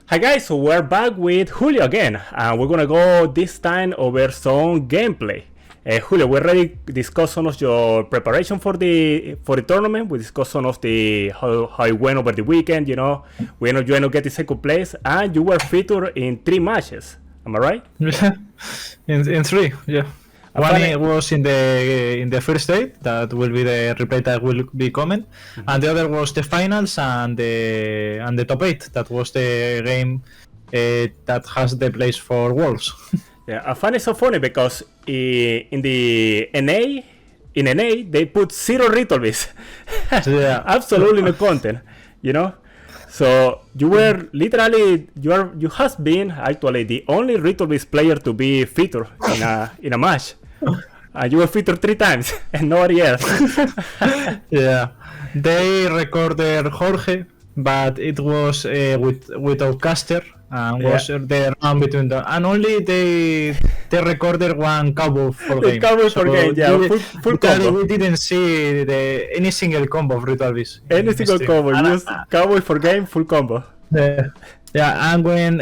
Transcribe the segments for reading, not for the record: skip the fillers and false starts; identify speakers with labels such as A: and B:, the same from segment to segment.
A: Hi guys, so we're back with Julio again, and we're gonna go this time over some gameplay. Julio, we already discussed some of your preparation for the tournament. We discussed some of the how it went over the weekend. You know, you end up getting second place, and you were featured in 3 matches. Am I right?
B: Yeah, in 3, yeah. One was in the first stage, that will be the replay that will be coming, and the other was the finals and the top 8. That was the game that has the place for Wolves.
A: Yeah, I find it so funny because in the NA they put 0 resolves. Yeah, absolutely no content. You know. So you were literally you has been actually the only resolves player to be featured in a match. You were featured 3 times and nobody else.
B: Yeah, they recorded Jorge, but it was without caster, and was the round between them. And only they recorded one combo for game.
A: Combo for game, yeah, full combo.
B: We didn't see any single combo of Ritual Beast.
A: Any single combo, just combo for game, full combo.
B: Yeah, and when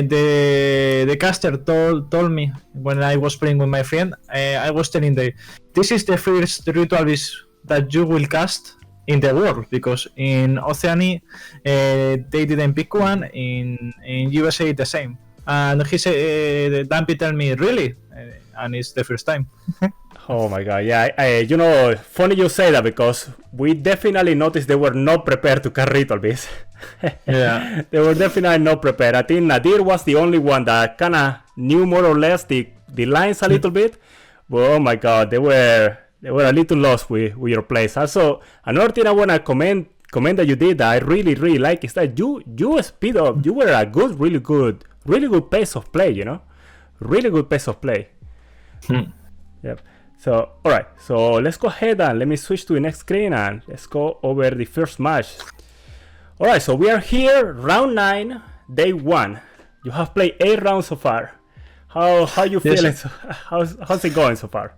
B: the caster told me when I was playing with my friend, I was telling them, this is the first Ritual Beast that you will cast in the world, because in Oceania they didn't pick one, in USA the same. And he said, Dampy tell me, really? And it's the first time.
A: Oh my god, yeah, you know, funny you say that, because we definitely noticed they were not prepared to carry Ritual Beast.
B: Yeah.
A: They were definitely not prepared. I think Nadir was the only one that kinda knew more or less the lines a little bit, but oh my god, they were a little lost with your plays. Also, another thing I wanna comment that you did that I really like is that you speed up. You were a really good pace of play, you know? Really good pace of play. Yep. So, alright, so let's go ahead and let me switch to the next screen and let's go over the first match. Alright, so we are here, round 9, day 1. You have played 8 rounds so far. How you feeling? Yes. How's it going so far?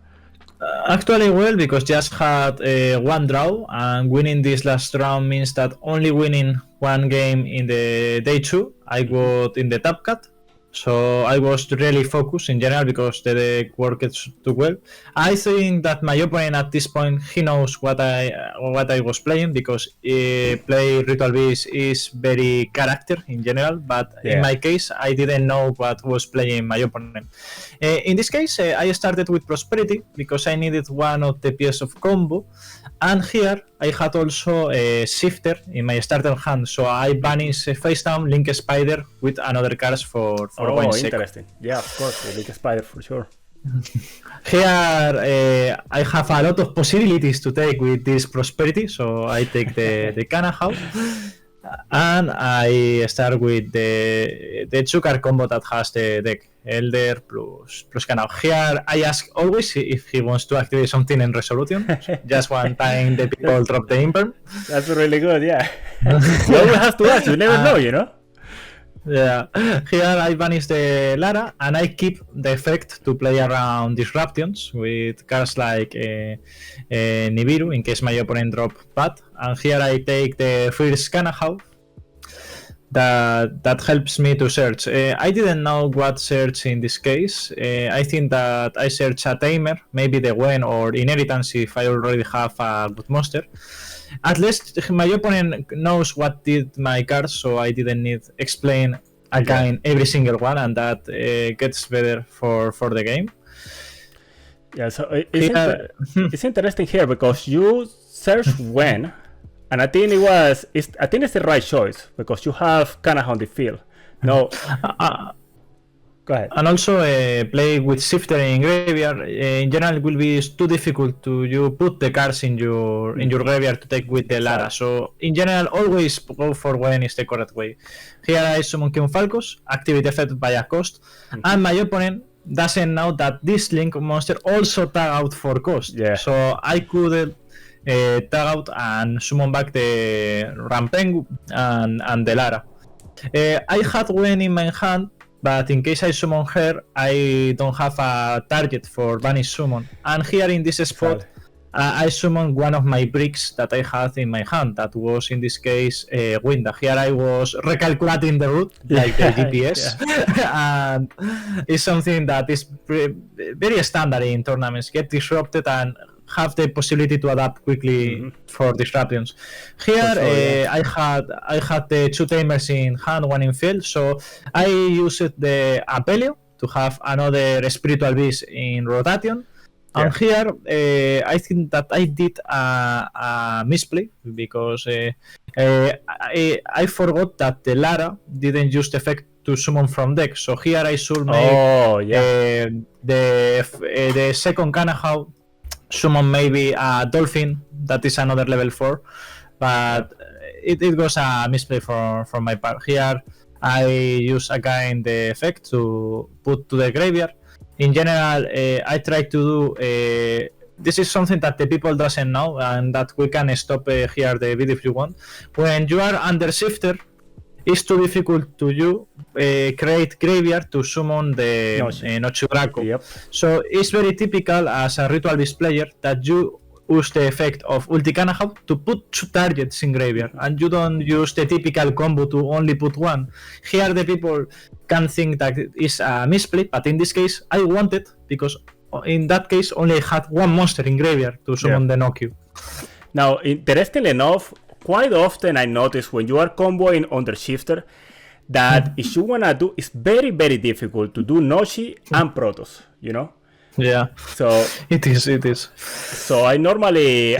B: Actually well, because just had 1 draw, and winning this last round means that only winning 1 game in the day 2, I got in the top cut. So I was really focused in general because the deck worked too well. I think that my opponent at this point, he knows what I was playing, because play Ritual Beast is very character in general, but in my case I didn't know what was playing my opponent. In this case I started with Prosperity because I needed one of the pieces of combo, and here I had also a Shifter in my starter hand, so I banish face down Link Spider with another cards for 1 sec.
A: Interesting. Yeah, of course, the Link Spider for sure.
B: Here I have a lot of possibilities to take with this Prosperity, so I take the Cannahawk, and I start with the 2-card combo that has the deck Elder plus Cannahawk. Here I ask always if he wants to activate something in Resolution. Just one time the people drop the imperm.
A: That's really good, yeah. You always have to ask, you never know, you know?
B: Yeah, here I banish the Lara, and I keep the effect to play around Disruptions with cards like Nibiru in case my opponent drop Bat. And here I take the first Cannahawk that helps me to search. I didn't know what search in this case. I think that I search a Tamer, maybe the Gwen or Inheritance if I already have a good monster. At least my opponent knows what did my cards, so I didn't need explain again every single one, and that gets better for the game.
A: Yeah, so it's interesting here because you search when, and I think it's the right choice because you have Cannahawk on the field. No. Go ahead.
B: And also play with Shifter in graveyard in general it will be too difficult to you put the cards in your graveyard to take with the Lara. So in general always go for when is the correct way. Here I summon King Falcos, activate effect by a cost, and my opponent doesn't know that this Link monster also tag out for cost.
A: Yeah.
B: So I could tag out and summon back the Rampengu and the Lara. I had Gwen in my hand, but in case I summon her, I don't have a target for Vanish Summon. And here in this spot, I summoned one of my bricks that I had in my hand. That was in this case Winda. Here I was recalculating the route like the GPS, and it's something that is very standard in tournaments. Get disrupted and have the possibility to adapt quickly for disruptions. Here I had the 2 tamers in hand, 1 in field, so I used the Apelio to have another spiritual beast in rotation. And here I think that I did a misplay because I forgot that the Lara didn't use the effect to summon from deck. So here I should make the second Cannahawk summon maybe a Dolphin that is another level 4, but it was a misplay from my part. Here I use again the effect to put to the graveyard. In general, I try to do this is something that the people doesn't know, and that we can stop here the video if you want. When you are under shifter, it's too difficult to you create graveyard to summon the Noche Draco. So it's very typical as a Ritual Beast player that you use the effect of ulti-cannahawk to put 2 targets in graveyard, and you don't use the typical combo to only put 1. Here the people can think that it's a misplay, but in this case I want it because in that case only I had 1 monster in graveyard to summon the Noku.
A: Now, interestingly enough, quite often I notice when you are comboing under shifter that if you wanna do, it's very, very difficult to do Noshi and Protoss, you know?
B: Yeah.
A: So
B: it is.
A: So I personally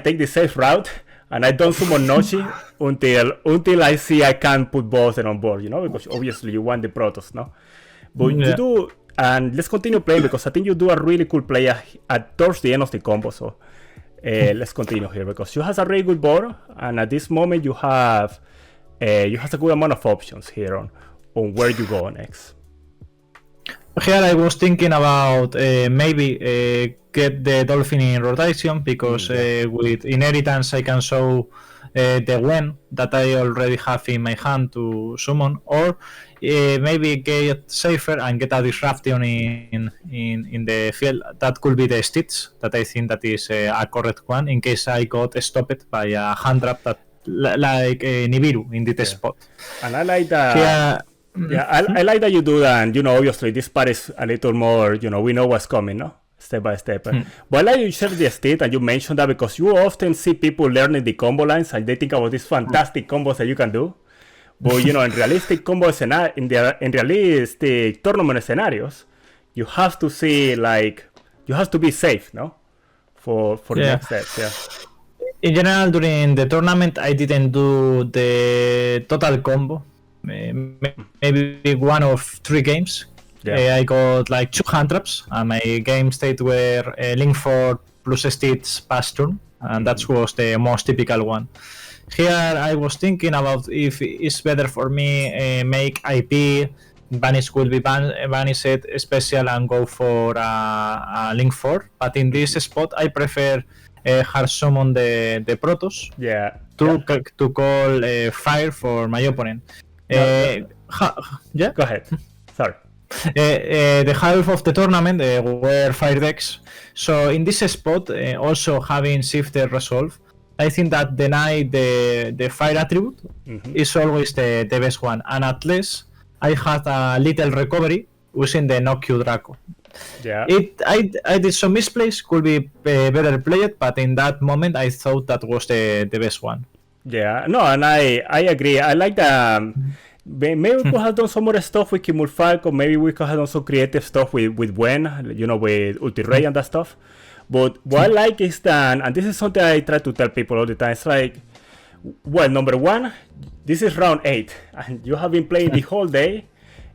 A: take the safe route, and I don't summon Noshi until I see I can put both on board, you know, because obviously you want the Protoss, no? But you do, and let's continue playing because I think you do a really cool play towards the end of the combo. So let's continue here because you have a really good board, and at this moment you have a good amount of options here on where you go next.
B: Here I was thinking about maybe get the Dolphin in rotation because with Inheritance I can show the Wen that I already have in my hand to summon, or maybe get safer and get a Disruption in the field. That could be the Stitch, that I think that is a correct one in case I got stopped by a hand trap that like Nibiru in this spot.
A: And I like that. I like that you do that, and you know, obviously this part is a little more, you know, we know what's coming, no? Step by step. But I like you share the state and you mentioned that because you often see people learning the combo lines and they think about these fantastic combos that you can do. But you know, in realistic combos in realistic tournament scenarios, you have to see you have to be safe, no? For the next steps,
B: In general, during the tournament, I didn't do the total combo. Maybe 1 of 3 games. I got like 2 hand traps, and my game state were Link 4 plus Stitch pass turn, and that was the most typical one. Here I was thinking about if it's better for me make IP, Vanish will be banished, special, and go for a Link 4, but in this spot I prefer hard summon the Protoss to call fire for my opponent.
A: Go ahead. Sorry.
B: The half of the tournament were fire decks, so in this spot also having shifter resolve, I think that deny the fire attribute is always the best one, and at least I had a little recovery using the Noku Draco. I did some misplays, could be better played, but in that moment I thought that was the best one.
A: No, and I agree. I like that. Maybe we could have done some more stuff with Kimul Falco. Maybe we could have done some creative stuff with Wen, you know, with Ulti Ray and that stuff. But what I like is that, and this is something I try to tell people all the time, it's like, well, number 1, this is round 8, and you have been playing the whole day.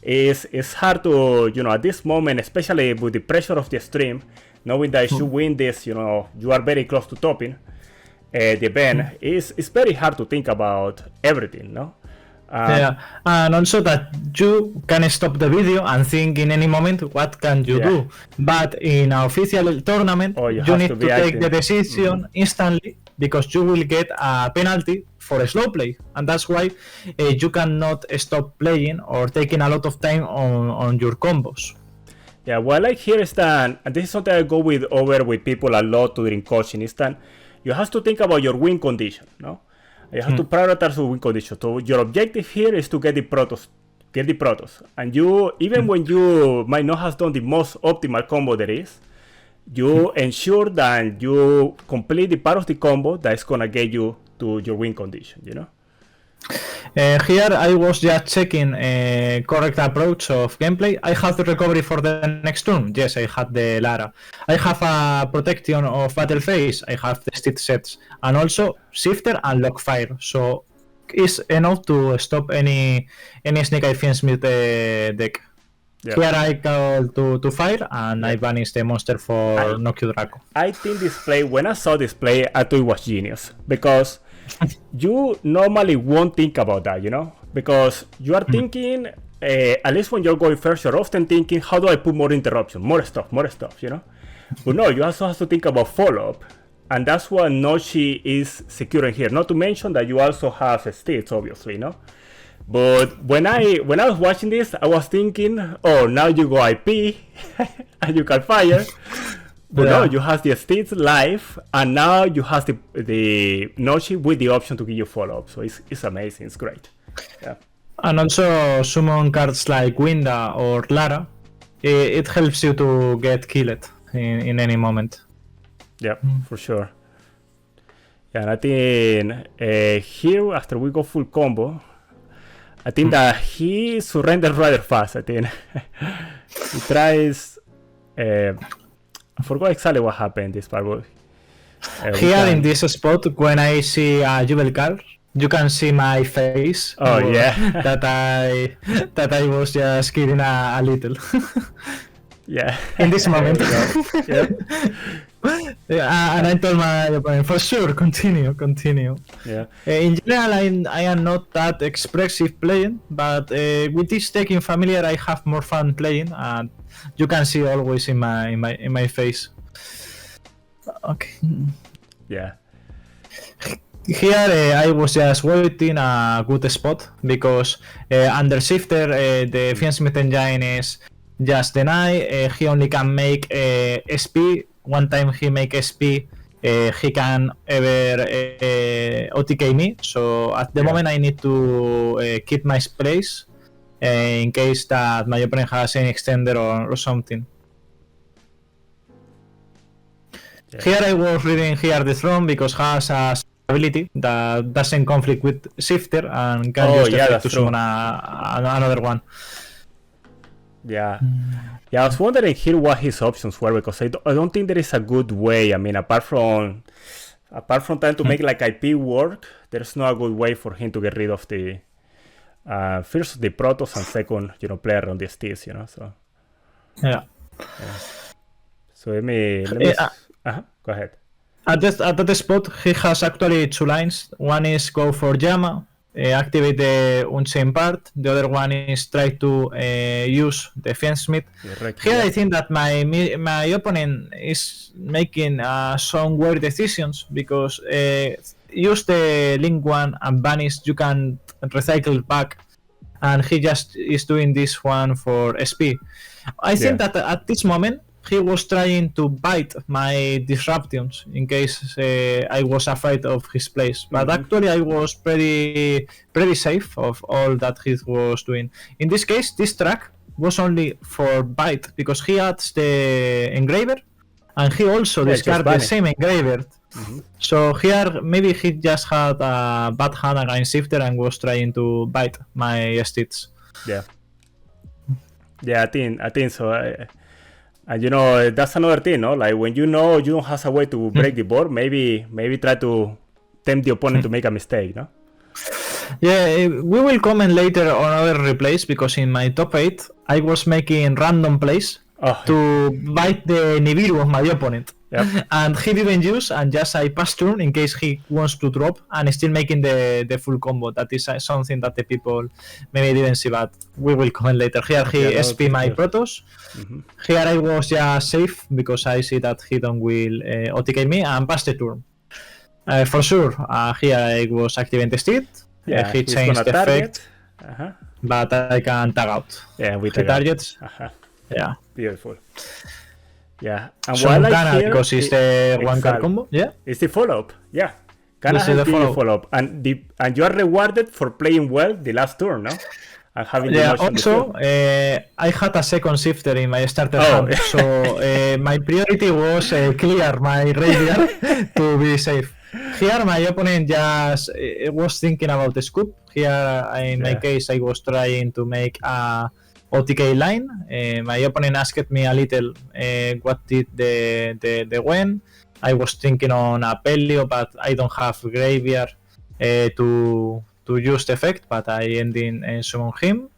A: It's hard to, you know, at this moment, especially with the pressure of the stream, knowing that if you win this, you know, you are very close to topping the event. It's very hard to think about everything, no?
B: And also that you can stop the video and think in any moment what can you do, but in an official tournament you need to take the decision instantly, because you will get a penalty for a slow play, and that's why you cannot stop playing or taking a lot of time on your combos.
A: Yeah, what I like here is that, and this is something I go over with people a lot during coaching, is that you have to think about your win condition, no? You have to prioritize your win condition. So your objective here is to get the Protoss. And you, even when you might not have done the most optimal combo there is, you ensure that you complete the part of the combo that's gonna get you to your win condition, you know?
B: Here I was just checking correct approach of gameplay. I have the recovery for the next turn. Yes, I had the Lara. I have a protection of battle phase. I have the stitch sets and also shifter and lock fire. So it's enough to stop any Snake Eye Fiendsmith deck. Yeah. Here I go to fire and I banish the monster for Nokia Draco.
A: I think when I saw this play, I thought it was genius because you normally won't think about that, you know, because you are thinking, at least when you're going first, you're often thinking, how do I put more interruption, more stuff, you know? But no, you also have to think about follow-up, and that's what Nochi is securing here. Not to mention that you also have Stitch, obviously, no? But when I was watching this, I was thinking, oh, now you go IP and you can fire. But no, you have the Stitch live, and now you have the Nochi with the option to give you follow-up. So it's amazing, it's great. Yeah.
B: And also summon cards like Winda or Lara. It helps you to get killed in any moment.
A: Yeah, for sure. Yeah, and I think here, after we go full combo, I think that he surrendered rather fast, I think. He tries... I forgot exactly what happened this part, but...
B: Here in this spot, when I see a Yubel card, you can see my face.
A: Oh, yeah.
B: that I was just kidding a little.
A: Yeah.
B: In this moment.
A: Yep.
B: Yeah, and I told my opponent, for sure, continue.
A: Yeah.
B: In general, I am not that expressive playing, but with this deck in Familiar, I have more fun playing, and you can see always in my face. Okay.
A: Yeah.
B: Here I was just waiting a good spot because under Shifter the Fiendsmith engine is just deny. He only can make SP. One time he make SP, he can ever OTK me. So at the moment I need to keep my place in case that my opponent has any extender or something. Yeah. Here I was reading here the throne because has a ability that doesn't conflict with Shifter and can use the to summon another one.
A: Yeah. Yeah, I was wondering here what his options were because I don't think there is a good way. I mean, apart from trying to make like IP work, there's no a good way for him to get rid of the first the Protoss and second, play around the Stitch, So
B: yeah.
A: So let me go ahead.
B: At that spot, he has actually two lines. One is go for Yama, activate the Unchained part. The other one is try to use the Fiendsmith. Here I think that my opponent is making some weird decisions because use the link one and banish, you can recycle back, and he just is doing this one for SP. I think that at this moment he was trying to bite my disruptions in case I was afraid of his place, but actually I was pretty safe of all that he was doing. In this case, this track was only for bite because he adds the engraver and he also discards the same engraver. So here maybe he just had a bad hand against Shifter and was trying to bite my Stitch.
A: Yeah, I think so. And that's another thing, no? Like when you don't have a way to break the board, maybe try to tempt the opponent to make a mistake, no?
B: Yeah, we will comment later on other replays because in my top 8 I was making random plays to bite the Nibiru of my opponent. Yep. And he didn't use, and just I pass turn in case he wants to drop and still making the full combo. That is something that the people maybe didn't see, but we will comment later. Here he SP my Protoss. Here I was just safe because I see that he don't will OTK me and pass the turn. For sure, here I was activating the state. He changed the effect, but I can tag out.
A: Yeah, with
B: the targets. Yeah.
A: Beautiful. Yeah. And
B: So
A: while I
B: Ghana,
A: hear
B: because it's the one card combo. Yeah.
A: it's the follow-up. Yeah. Ghana
B: This is
A: has
B: the
A: the follow-up. And you are rewarded for playing well the last turn, no? And having the
B: Yeah,
A: notch on the
B: also,
A: field.
B: I had a second shifter in my starter
A: Oh.
B: hand, so my priority was clear my graveyard to be safe. Here, my opponent just was thinking about the scoop. Here, in my case, I was trying to make a OTK line. My opponent asked me a little what did the when. I was thinking on a Pelio, but I don't have graveyard to use the effect, but I ended summon him.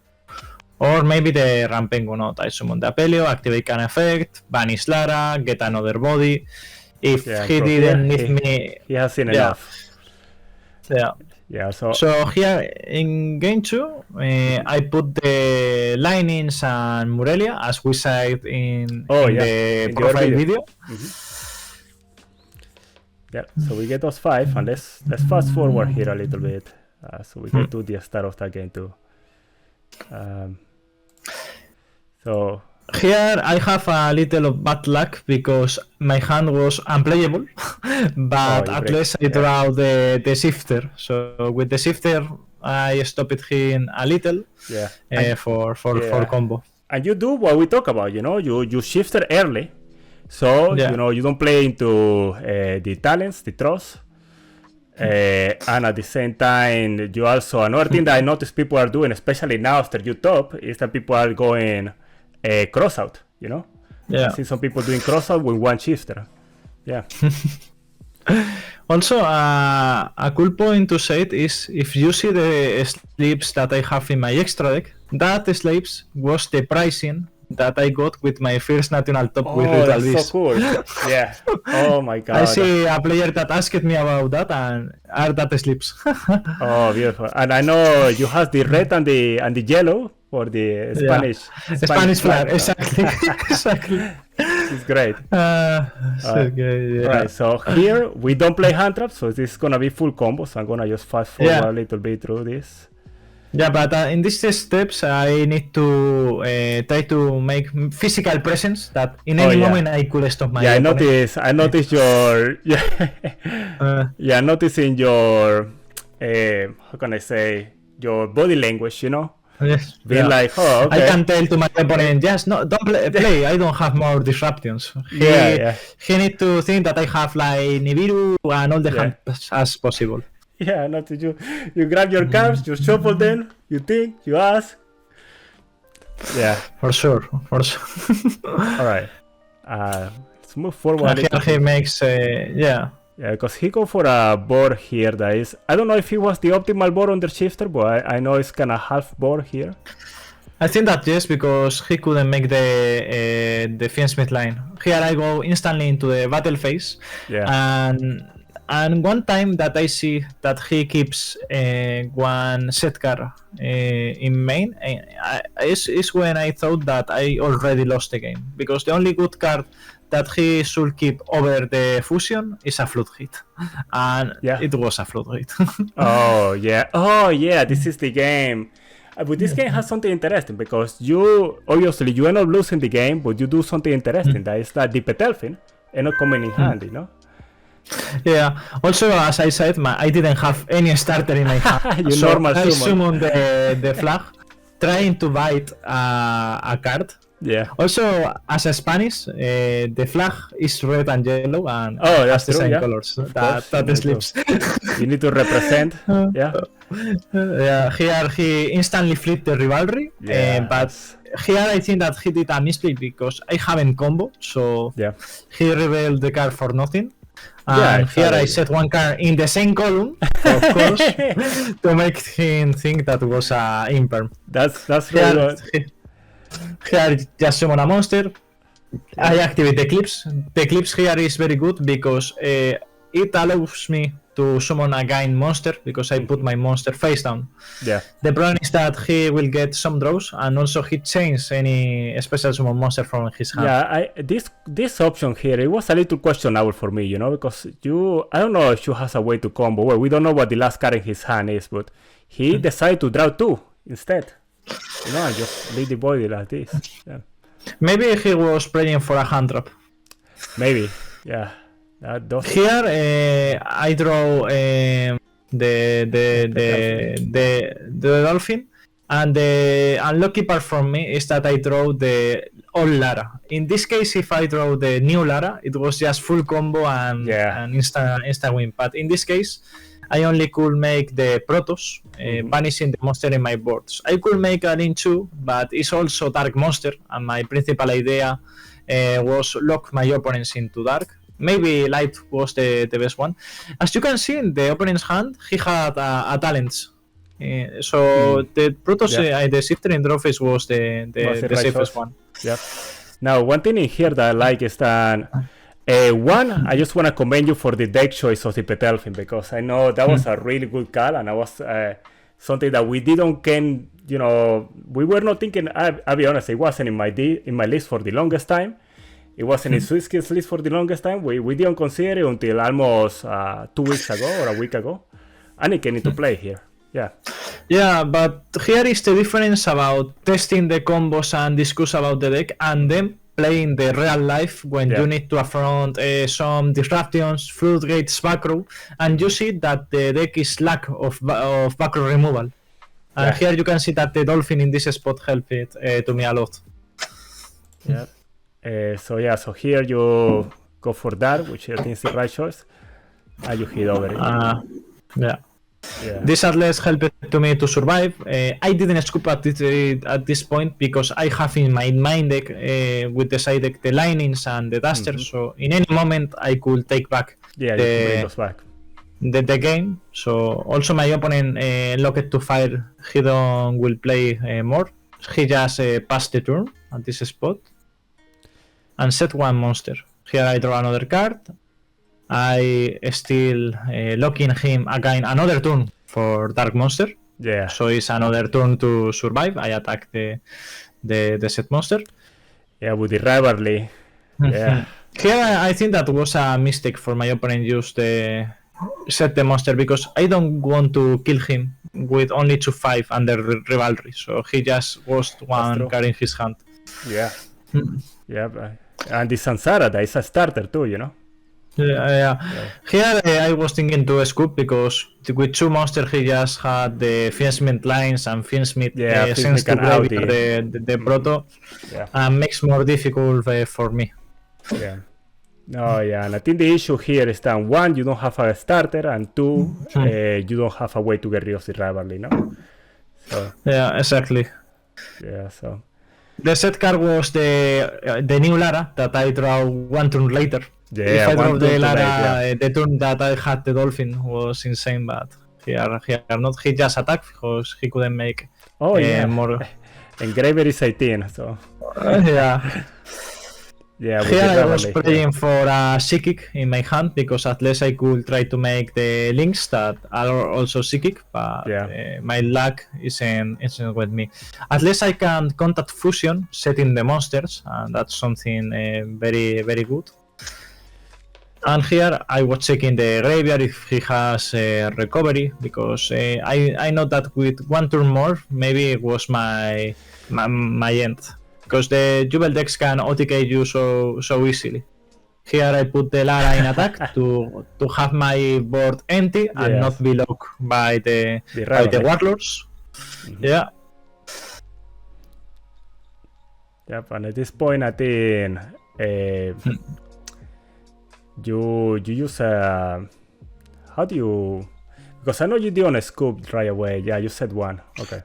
B: Or maybe the Rampengu not. I summon the Apelio, activate an effect, banish Lara, get another body. If he didn't need me...
A: He has seen enough.
B: Yeah.
A: So
B: here in game 2, I put the Linings and Murelia, as we said in the profile video.
A: Yeah, so we get those 5, and let's fast forward here a little bit, so we get to the start of that game too. So
B: here I have a little of bad luck because my hand was unplayable, but at least I draw the shifter. So with the shifter, I stopped him a little for combo.
A: And you do what we talk about, you shifted early. So, you don't play into the talents, the throws. And at the same time, you also, another thing that I notice people are doing, especially now after you top, is that people are going cross out, I see some people doing cross out with one shifter. Yeah.
B: Also, a cool point to say it is if you see the slips that I have in my extra deck, that slips was the pricing that I got with my first national top with Ritual Beast.
A: That's so cool. Yeah. Oh my god.
B: I see a player that asked me about that and are that slips.
A: Oh, beautiful. And I know you have the red and the yellow for the Spanish
B: flag. Exactly. Exactly.
A: It's great.
B: Right,
A: so here we don't play hand traps, so this is gonna be full combo. So I'm gonna just fast forward a little bit through this.
B: Yeah, but in these steps, I need to try to make physical presence that in any moment I could stop my opponent.
A: I noticed your I'm noticing your how can I say, your body language,
B: Yes.
A: Being like, okay.
B: I can tell to my opponent, just don't play. I don't have more disruptions. He need to think that I have like Nibiru and all the hands as possible.
A: Yeah, not to you. You grab your cards, you shuffle them, you think, you ask. Yeah.
B: For sure.
A: All right. Let's move forward.
B: Here he makes,
A: Yeah, because he go for a board here that is... I don't know if he was the optimal board on the shifter, but I know it's kind of half board here.
B: I think that yes, because he couldn't make the Fiendsmith line. Here I go instantly into the battle phase.
A: Yeah.
B: And one time that I see that he keeps one set card in main, is when I thought that I already lost the game. Because the only good card that he should keep over the fusion is a flood hit. And it was a flood hit.
A: Oh yeah, this is the game. But this game has something interesting because you end up losing the game, but you do something interesting. That is that the Petelfin end up coming in handy,
B: Yeah. Also, as I said, I didn't have any starter in my hand.
A: I
B: summoned the flag, trying to bite a card.
A: Yeah.
B: Also, as a Spanish, the flag is red and yellow, and
A: that's
B: the
A: true,
B: same colors. That slips.
A: You need to represent.
B: Yeah. Here he instantly flipped the rivalry. But here I think that he did a mistake because I haven't combo, so he revealed the card for nothing. And here I set one card in the same column, of course, to make him think that was a imperm.
A: That's really good.
B: Here just summon a monster. I activate the Eclipse. The Eclipse here is very good because it allows me to summon a Gain monster because I put my monster face down.
A: Yeah.
B: The problem is that he will get some draws and also he changes any special summon monster from his hand.
A: Yeah, this option here, it was a little questionable for me, because I don't know if he has a way to combo. Well, we don't know what the last card in his hand is, but he decided to draw 2 instead. And just leave the body like this. Yeah.
B: Maybe he was praying for a hand trap.
A: Maybe, yeah.
B: Here, I draw the dolphin, and the unlucky part for me is that I draw the old Lara. In this case, if I draw the new Lara, it was just full combo and insta win. But in this case, I only could make the Protoss, banishing the monster in my boards. I could make a Lin 2, but it's also Dark Monster, and my principal idea was lock my opponents into Dark. Maybe Light was the best one. As you can see in the opponent's hand, he had a talents. So the Protoss, the Shifter in draw phase was the safest one.
A: Yeah. Now, one thing in here that I like is that one, I just want to commend you for the deck choice of the Petelfin, because I know that was a really good call, and I was something that we didn't we were not thinking. I'll be honest, it wasn't in my list for the longest time. It wasn't in Swiss Skills list for the longest time. We didn't consider it until almost 2 weeks ago or a week ago, and it came into play here. Yeah,
B: but here is the difference about testing the combos and discuss about the deck, and then playing the real life when you need to affront some disruptions, floodgates, back row, and you see that the deck is lack of back row removal. And here you can see that the Dolphin in this spot helped it to me a lot.
A: Yeah. So here you go for that, which I think is the right choice, and you hit over it. This at least helped to me to survive. I didn't scoop at this point because I have in my main deck with the side deck the Linings and the Duster, so in any moment I could take back the game. So also my opponent locked to fire, he don't will play more. He just passed the turn at this spot and set one monster. Here I draw another card. I still locking him again another turn for Dark Monster. Yeah.
B: So it's another turn to survive. I attack the set monster.
A: Yeah, with the rivalry. Yeah.
B: Here I think that was a mistake for my opponent use the set the monster, because I don't want to kill him with only 2/5 under rivalry. So he just lost one card in his hand.
A: Yeah. And the Sansara, that is a starter too, you know.
B: Yeah. Here I was thinking to scoop because with 2 monsters he just had the Fiensmith lines, and Fiensmith sends to graveyard the Proto, and makes more difficult for me.
A: Yeah. And I think the issue here is that 1, you don't have a starter, and 2, you don't have a way to get rid of the rivalry, no? So.
B: Yeah, exactly.
A: Yeah, so.
B: The set card was the new Lara that I draw 1 turn later.
A: Yeah,
B: if I draw the Lara, the turn that I had the Dolphin was insane, but here not. He just attacked because he couldn't make more.
A: Engraver is 18, so.
B: Yeah, here I was playing for a Psychic in my hand because at least I could try to make the links that are also Psychic, but my luck isn't with me. At least I can contact Fusion, setting the monsters, and that's something very, very good. And here I was checking the graveyard if he has recovery, because I know that with 1 turn more, maybe it was my end. Because the Yubel decks can OTK you so easily. Here I put the Lara in attack to have my board empty and not be locked by the Warlords. Yeah.
A: Yep, and at this point I think you use how do you, because I know you did on a scoop right away. Yeah, you said 1. Okay.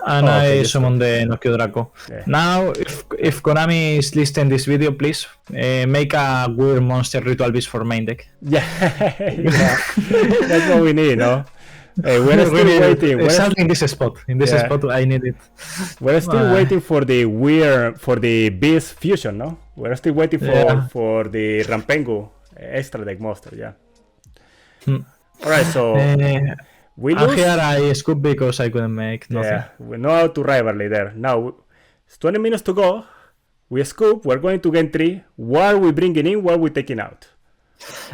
B: And I summoned the Nokia Draco.
A: Yeah.
B: Now, if Konami is listening this video, please make a weird monster ritual beast for main deck.
A: Yeah, that's what we need, no? We're still waiting.
B: Exactly in this spot. In this spot, I need it.
A: We're still waiting for the beast fusion, no? We're still waiting for the Rampengu extra deck monster. Yeah. All right, so. We lose.
B: Here I scoop because I couldn't make nothing.
A: Yeah, we're not out to rivalry there. Now, it's 20 minutes to go. We scoop. We're going to game 3. What are we bringing in? What are we taking out?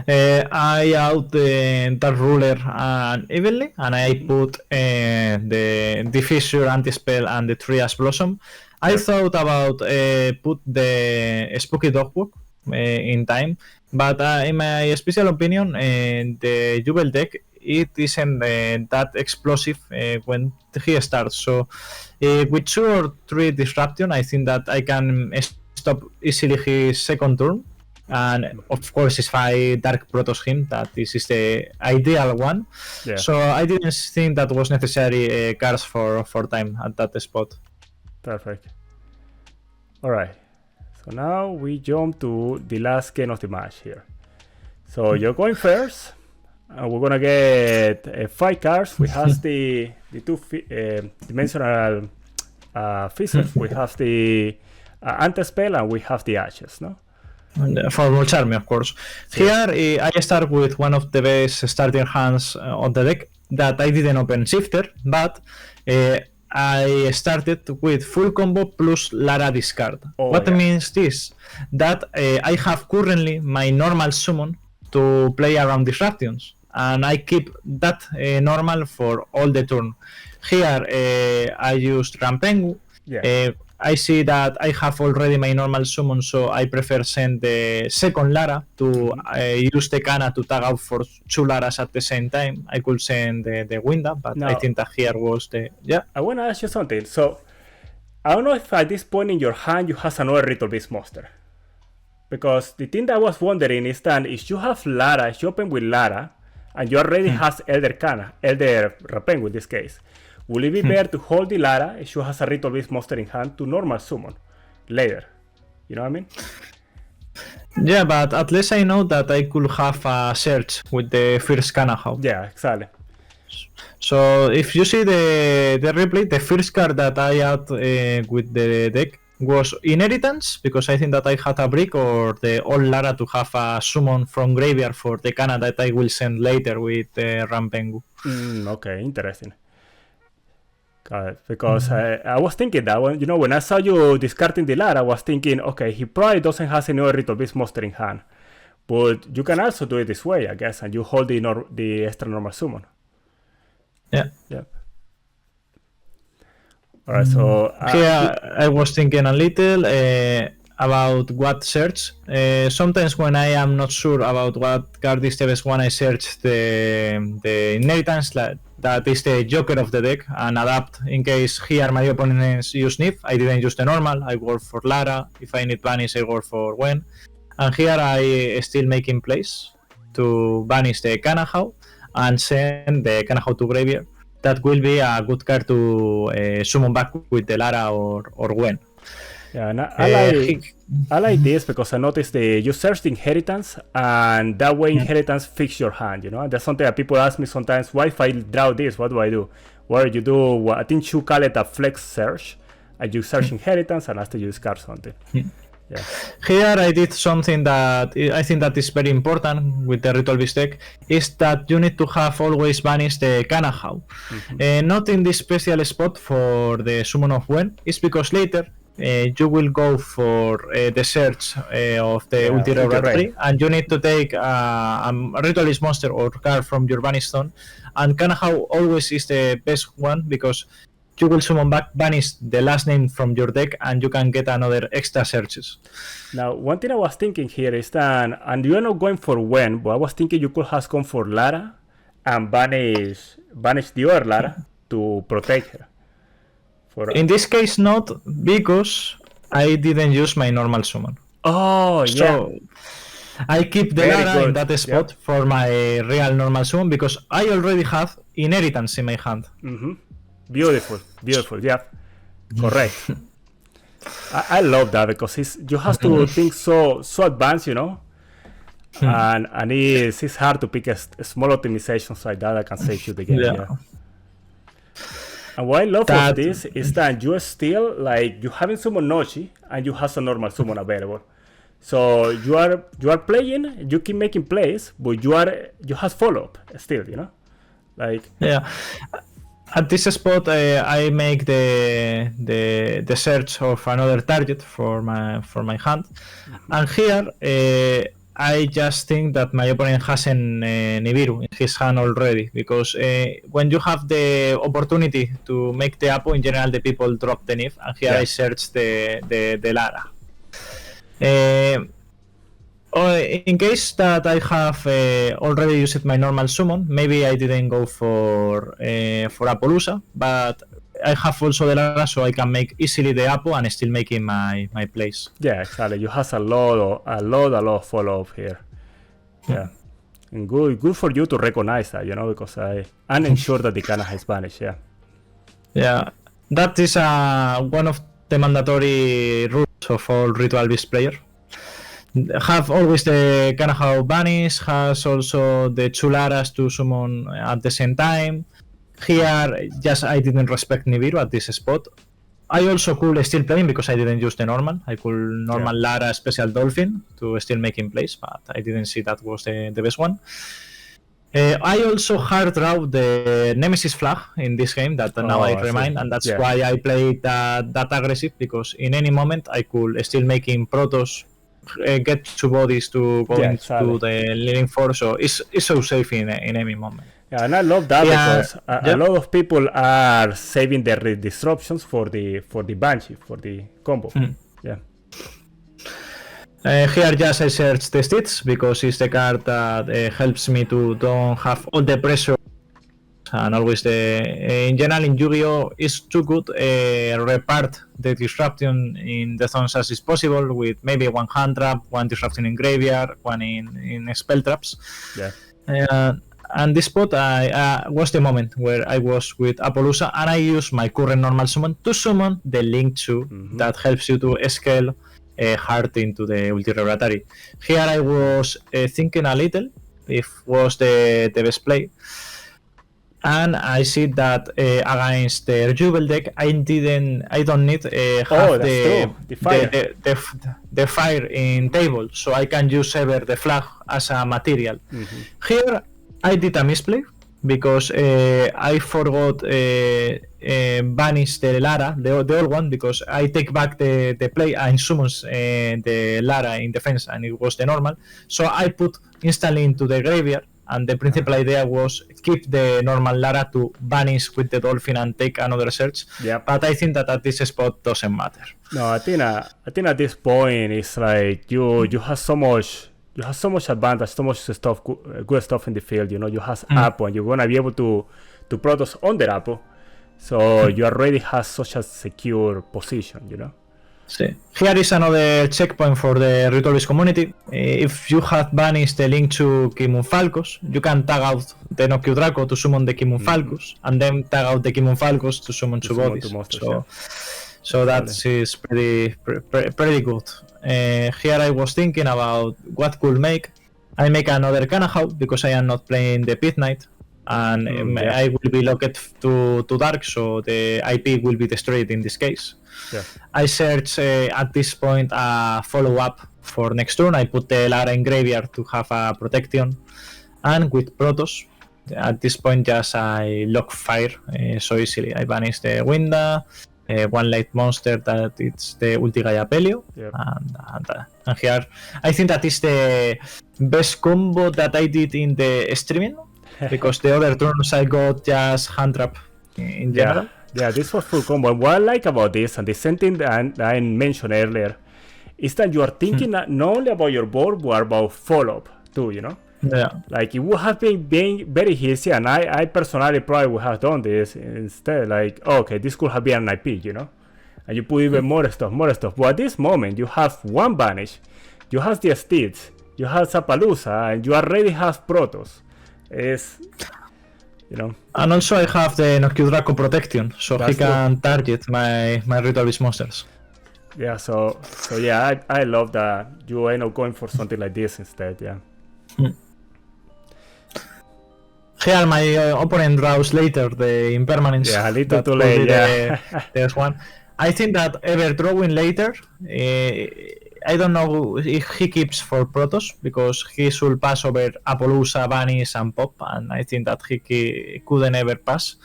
B: I out the Dark Ruler and Evenly, and I put the Diffusor, Anti-Spell, and the Trias Blossom. I thought about put the spooky dog walk in time, but in my special opinion, the Yubel deck it isn't that explosive when he starts. So with 2 or 3 disruption, I think that I can stop easily his second turn. And of course, if I Dark Protoss him, that this is the ideal one.
A: Yeah.
B: So I didn't think that was necessary cards for time at that spot.
A: Perfect. Alright. So now we jump to the last game of the match here. So you're going first. And we're gonna get 5 cards. We have the 2 dimensional physics. We have the anti-spell and we have the ashes, no?
B: For Molcharme, of course. Here, I start with one of the best starting hands on the deck that I didn't open Shifter, but I started with full combo plus Lara discard. What means this? That I have currently my normal summon to play around disruptions, and I keep that normal for all the turn. Here, I used Rampengu. I see that I have already my normal summon, so I prefer send the second Lara to use the Canna to tag out for 2 Laras at the same time. I could send the Winda, but I think that here was the...
A: I want to ask you something. So, I don't know if at this point in your hand you have another Ritual Beast monster. Because the thing that I was wondering is that if you have Lara, if you open with Lara, and you already has Elder Rapengu in this case, will it be better to hold the Lara if she has a Ritual Beast monster in hand to normal summon later? You know what I mean?
B: Yeah, but at least I know that I could have a search with the first Cannahawk.
A: Yeah, exactly.
B: So if you see the replay, the first card that I had with the deck was Inheritance, because I think that I had a brick, or the old Lara to have a summon from graveyard for the Canna that I will send later with Rampengu.
A: Okay, interesting. Got it. Because I was thinking that when I saw you discarding the Lara, I was thinking, okay, he probably doesn't have any other Ritual Beast monster in hand. But you can also do it this way, I guess, and you hold the extra normal summon.
B: Yeah.
A: Yep. Alright, so...
B: Here I was thinking a little about what search. Sometimes when I am not sure about what card is the best one, I search the Inheritance, that is the Joker of the deck, and adapt in case here my opponents use Nif. I didn't use the normal, I work for Lara. If I need banish, I work for Gwen. And here I still making plays to banish the Cannahawk and send the Cannahawk to graveyard. That will be a good card to summon back with the Lara or Gwen.
A: Yeah, and I like this because I noticed you search the Inheritance, and that way Inheritance fix your hand, you know? And that's something that people ask me sometimes, why if I draw this, what do I do? Well, you do, I think you call it a flex search, and you search Inheritance, and after you discard something. Yeah.
B: Here I did something that I think that is very important with the Ritual Beast deck, is that you need to have always banished the Cannahawk. Not in this special spot for the summon of Gwen, it's because later you will go for the search of the ulti-cannahawk, and you need to take a Ritual Beast monster or card from your banish zone, and Cannahawk always is the best one because you will summon back, banish the last name from your deck, and you can get another extra searches.
A: Now, one thing I was thinking here is that, and you're not going for Gwen, but I was thinking you could have gone for Lara and banish the other Lara to protect her.
B: In this case, not, because I didn't use my normal summon.
A: Oh,
B: so I keep the Lara in that spot for my real normal summon, because I already have Inheritance in my hand.
A: Beautiful, yeah, correct. I love that because you have to think so advanced, you know, and it's hard to pick a small optimizations like that that can save you the game. Yeah. And what I love of this is that you are still like you haven't summoned Nochi and you have a normal summon available. So you are playing, you keep making plays, but you have follow up still, you know, like
B: At this spot, I make the search of another target for my hand, and here I just think that my opponent has an Nibiru in his hand already, because when you have the opportunity to make the Apo, in general the people drop the Nib, and here I search the Lara. In case that I have already used my normal summon, maybe I didn't go for Appaloosa, but I have also the Lara, so I can make easily the Apo and still making my plays.
A: Yeah, exactly. You have a lot of follow-up here. Yeah, and good for you to recognize that, you know, because I'm unsure that the Canna is Spanish.
B: Yeah, that is one of the mandatory rules of all Ritual Beast player. Have always the Cannahawk banish, has also the two Laras to summon at the same time. Here, just I didn't respect Nibiru at this spot. I also could still play because I didn't use the normal. I could normal Lara special Dolphin to still making plays, but I didn't see that was the best one. I also hard draw the Nemesis flag in this game that now I remind, and that's why I played that aggressive, because in any moment I could still making Protoss get two bodies to go into the leading force, so it's so safe in any moment.
A: Yeah, and I love that because a lot of people are saving their disruptions for the Banshee, for the combo. Yeah.
B: Here just I search the Stits because it's the card that helps me to don't have all the pressure, and always in general in Yu-Gi-Oh! It's too good repart the disruption in the zones as is possible, with maybe one hand trap, one disruption in graveyard, one in spell traps.
A: Yeah.
B: And this spot was the moment where I was with Appaloosa, and I used my current normal summon to summon the Link 2 that helps you to scale hard into the ulti-revelatory. Here I was thinking a little if was the best play, and I see that against the Yubel deck I don't need have the fire in table, so I can use ever the flag as a material. Here I did a misplay because I forgot banish the Lara, the old one, because I take back the play and summons the Lara in defense, and it was the normal. So I put instantly into the graveyard, and the principal idea was keep the normal Lara to banish with the Dolphin and take another search. But I think that at this spot doesn't matter.
A: No, I think at this point it's like you have so much. You have so much advantage, so much stuff, good stuff in the field. You know, you have Apo, and you're gonna be able to Protoss on the Apo, so you already have such a secure position. You know.
B: See. Here is another checkpoint for the Ritual Beast community. If you have banished the link to Kimunfalcos, you can tag out the Nokia Draco to summon the Kimunfalcos, and then tag out the Kimunfalcos to summon two bodies. So that is pretty good. Here I was thinking about what could make. I make another Cannahawk because I am not playing the Pit Knight, and I will be locked to Dark, so the IP will be destroyed in this case. I search at this point a follow-up for next turn. I put the Lara in graveyard to have a protection, and with Protoss at this point just I lock fire so easily. I banish the Winda, one light monster that it's the Ulti-Gaia Pelio, and here I think that is the best combo that I did in the streaming, because the other turns I got just hand trap in general.
A: Yeah, this was full combo. And what I like about this, and the same thing that I mentioned earlier, is that you are thinking not only about your board, but about follow-up too, you know?
B: Yeah.
A: Like, it would have been very easy, and I personally probably would have done this instead. Like, okay, this could have been an IP, you know? And you put even more stuff. But at this moment, you have one Banish, you have the Steeds, you have Appaloosa, and you already have Protoss. You know.
B: And also I have the Nokia Draco protection, so he can target my Ritual Beast monsters.
A: Yeah, so yeah, I love that you end up going for something like this instead, yeah.
B: Here my opponent draws later the impermanence.
A: Yeah, a little too late,
B: There's one. I think that ever drawing later, I don't know if he keeps for Protoss, because he should pass over Appaloosa, Vanish, and Pop, and I think that he couldn't ever pass.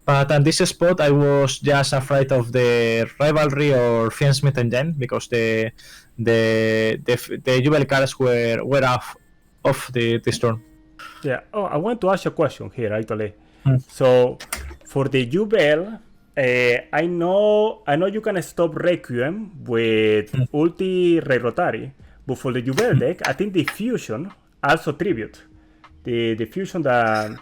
B: But at this spot, I was just afraid of the rivalry or Fiend Smith Engine, because the the Yubel cards were off this turn.
A: Yeah. Oh, I want to ask you a question here, actually. So, for the Yubel, I know you can stop Requiem with ulti Rotari, but for the Yubel deck, I think the fusion also tribute. The fusion that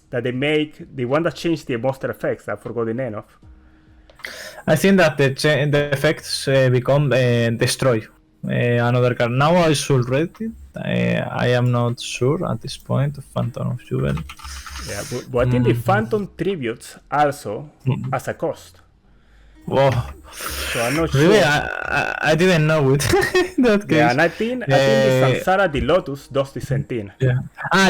A: they make, the one that changed the monster effects, I forgot the name of.
B: I think that the effects become destroy another card. Now I should read it. I am not sure at this point. Phantom of Yubel.
A: Yeah, but I think the Phantom tributes also as a cost.
B: Whoa.
A: So I'm not
B: really,
A: sure.
B: I didn't know it. That case.
A: Yeah, and I think the Samsara the Lotus does the same thing.
B: Yeah.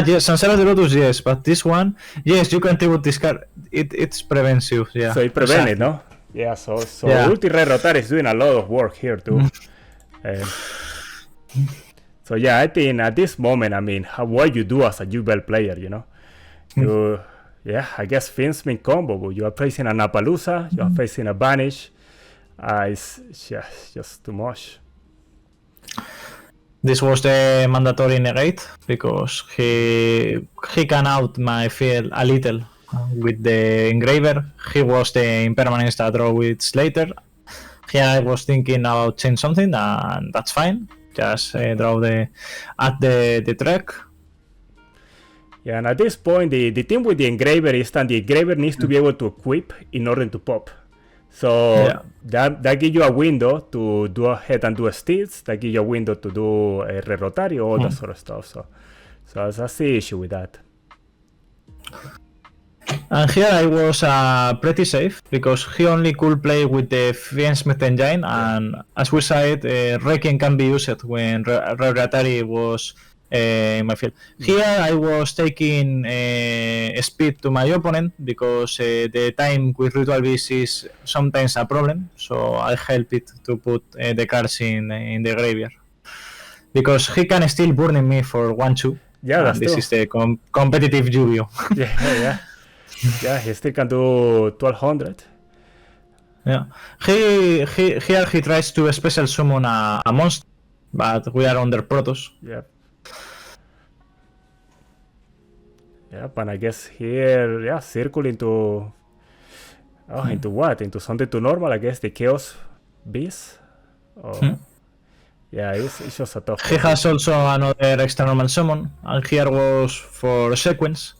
B: Yes, Samsara the Lotus, yes, but this one, yes, you can tribute this card. It prevents you. Yeah.
A: So it prevents it, no? Yeah. So
B: yeah.
A: Ulti Rotari is doing a lot of work here too. So yeah, I think at this moment, I mean, what you do as a Yubel player, you know, I guess Finn's main combo, but you are facing an Appaloosa, you are facing a Banish. It's just too much.
B: This was the mandatory negate because he can out my field a little with the Engraver. He was the impermanence that draw with Slater. Here I was thinking about change something, and that's fine. Just draw at the track.
A: Yeah, and at this point, the thing with the Engraver is that the Engraver needs to be able to equip in order to pop. So that gives you a window to do ahead and do a Steeds. That gives you a window to do a Rotari, all that sort of stuff. So that's the issue with that.
B: And here I was pretty safe because he only could play with the Fiensmith engine, and as we said, Requiem can be used when Rotari was in my field. Here I was taking speed to my opponent because the time with Ritual Beast is sometimes a problem, so I help it to put the cards in the graveyard because he can still burn me for 1-2.
A: Yeah, that's
B: this
A: true.
B: is the competitive Julio.
A: Yeah, he still can do 1200.
B: Yeah, here he tries to special summon a monster, but we are under Protoss.
A: Yeah, but I guess here, circle into into what? Into something too normal, I guess the Chaos Beast. Yeah, it's just a tough
B: He has also another extra normal summon, and here was for sequence.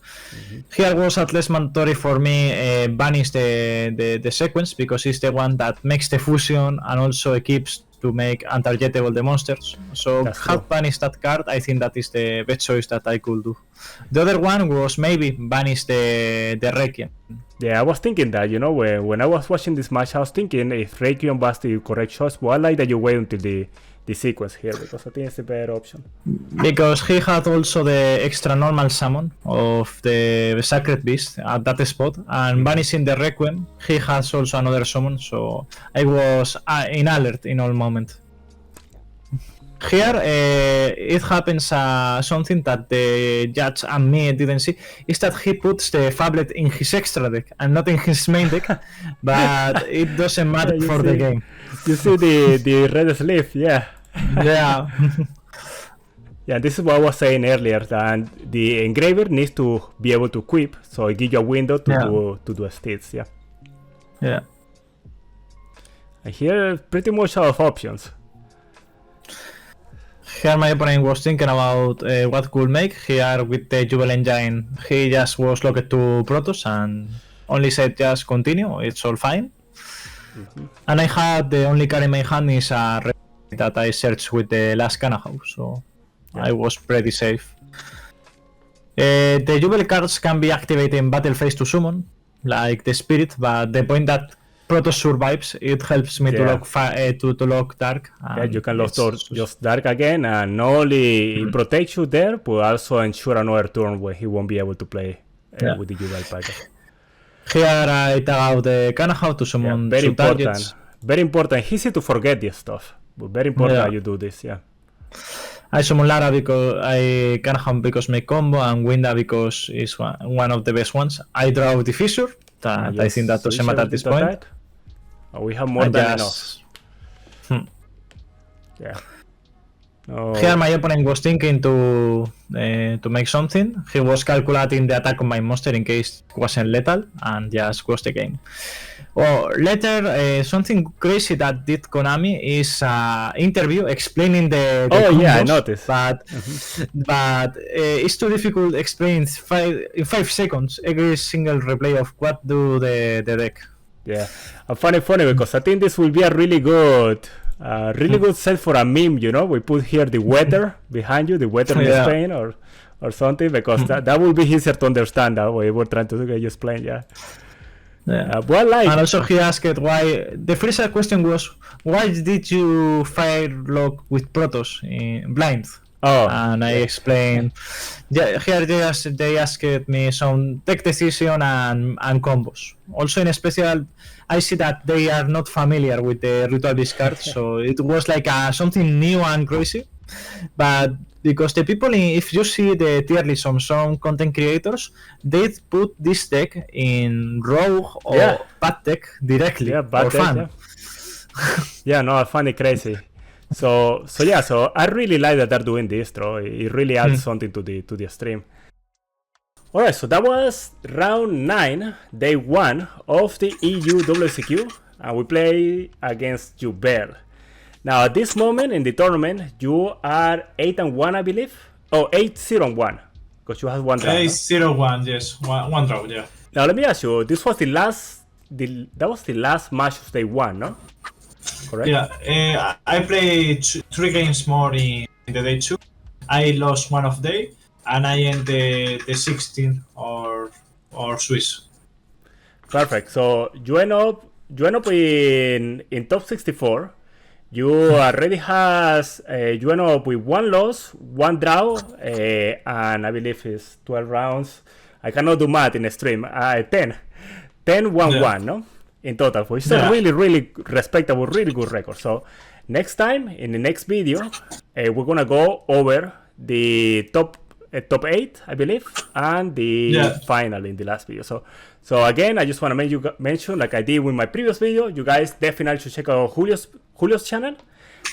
B: Here was at least mandatory for me banish the sequence because it's the one that makes the fusion and also equips to make untargetable the monsters. So have banished that card, I think that is the best choice that I could do. The other one was maybe banish the Requiem.
A: Yeah, I was thinking that, you know, when I was watching this match, I was thinking if Requiem was the correct choice, but I like that you wait until the sequence here because I think it's the better option.
B: Because he had also the extra normal summon of the Sacred Beast at that spot, and banishing the Requiem, he has also another summon, so I was in alert in all moment. Here it happens something that the judge and me didn't see, is that he puts the Fablet in his extra deck and not in his main deck, but it doesn't matter for the game.
A: You see the red sleeve, yeah.
B: Yeah.
A: Yeah, this is what I was saying earlier, that the Engraver needs to be able to equip, so it gives you a window to do a Steeds,
B: Yeah.
A: And here, pretty much out of options.
B: Here my opponent was thinking about what could make. Here with the Yubel engine, he just was locked to Protoss and only said just continue, it's all fine. And I had the only card in my hand is a red that I searched with the last Cannahawk, so I was pretty safe. The Yubel cards can be activated in battle phase to summon, like the Spirit, but the point that Protoss survives, it helps me to lock Dark.
A: Yeah, you can lock just Dark again, and not only it protects you there, but also ensure another turn where he won't be able to play with the Yubel package.
B: Here I tag out the Cannahawk to summon two targets.
A: Very important. Easy to forget this stuff, but very important that you do this,
B: I summon Lara because I Cannahawk because my combo, and Winda because it's one of the best ones. I draw the Fissure, that I think that doesn't matter at this point.
A: We have more than enough.
B: Yeah.
A: Oh.
B: Here my opponent was thinking to make something. He was calculating the attack of my monster in case it wasn't lethal, and just closed the game. Oh, later, something crazy that did Konami is interview explaining the combos,
A: yeah, I noticed.
B: But it's too difficult to explain in 5 seconds every single replay of what do the deck.
A: Yeah, and funny because I think this will be a really good set for a meme. You know, we put here the weather behind you, the weather in Spain or something, because that will be easier to understand. That way we're trying to explain. Yeah.
B: And also he asked why. The first question was, why did you fire lock with Protoss in blind? And I explained. Here they asked me some tech decision and combos. Also in special, I see that they are not familiar with the Ritual Beast card, so it was like something new and crazy. But because the people, if you see the tier list on some content creators, they put this deck in rogue or bad deck directly.
A: Yeah, bad deck.
B: Fun.
A: Yeah, no, I find it crazy. So I really like that they're doing this, bro. It really adds something to the stream. Alright, so that was round 9, day 1 of the EUWCQ, and we play against Yubel. Now at this moment in the tournament, you are 8-1, I believe. Oh, 8-0-1, because you have one draw.
C: 8-0-1, yes, one draw, yeah.
A: Now let me ask you, this was the last match of day 1, no? Correct?
C: Yeah, I played 3 games more in the day 2. I lost one of day, and I end the 16th or Swiss.
A: Perfect. So you end up in top 64. You already has you end up with 1 loss, 1 draw, and I believe it's 12 rounds. I cannot do math in a stream. 10-1-1, no? In total, which is a really, really respectable, really good record. So next time, in the next video, we're gonna go over the top 8, I believe, and the final in the last video. So again, I just want to mention, like I did with my previous video, you guys definitely should check out Julio's channel.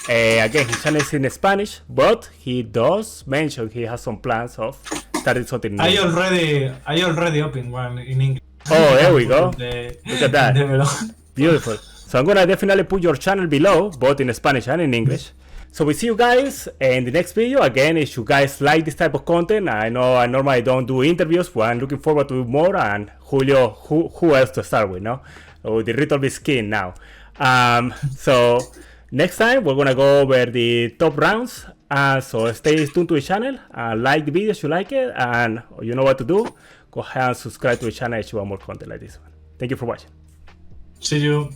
A: Again, his channel is in Spanish, but he does mention he has some plans of starting something new.
C: I already opened one in English.
A: Oh, there we go. Look at that. Beautiful. So I'm gonna definitely put your channel below, both in Spanish and in English. So we see you guys in the next video. Again, if you guys like this type of content, I know I normally don't do interviews, but I'm looking forward to do more. And Julio, who else to start with, no? Oh, the Ritual Beast skin now. So next time we're gonna go over the top rounds. So stay tuned to the channel and like the video if you like it, and you know what to do. Go ahead and subscribe to the channel if you want more content like this one. Thank you for watching.
C: See you.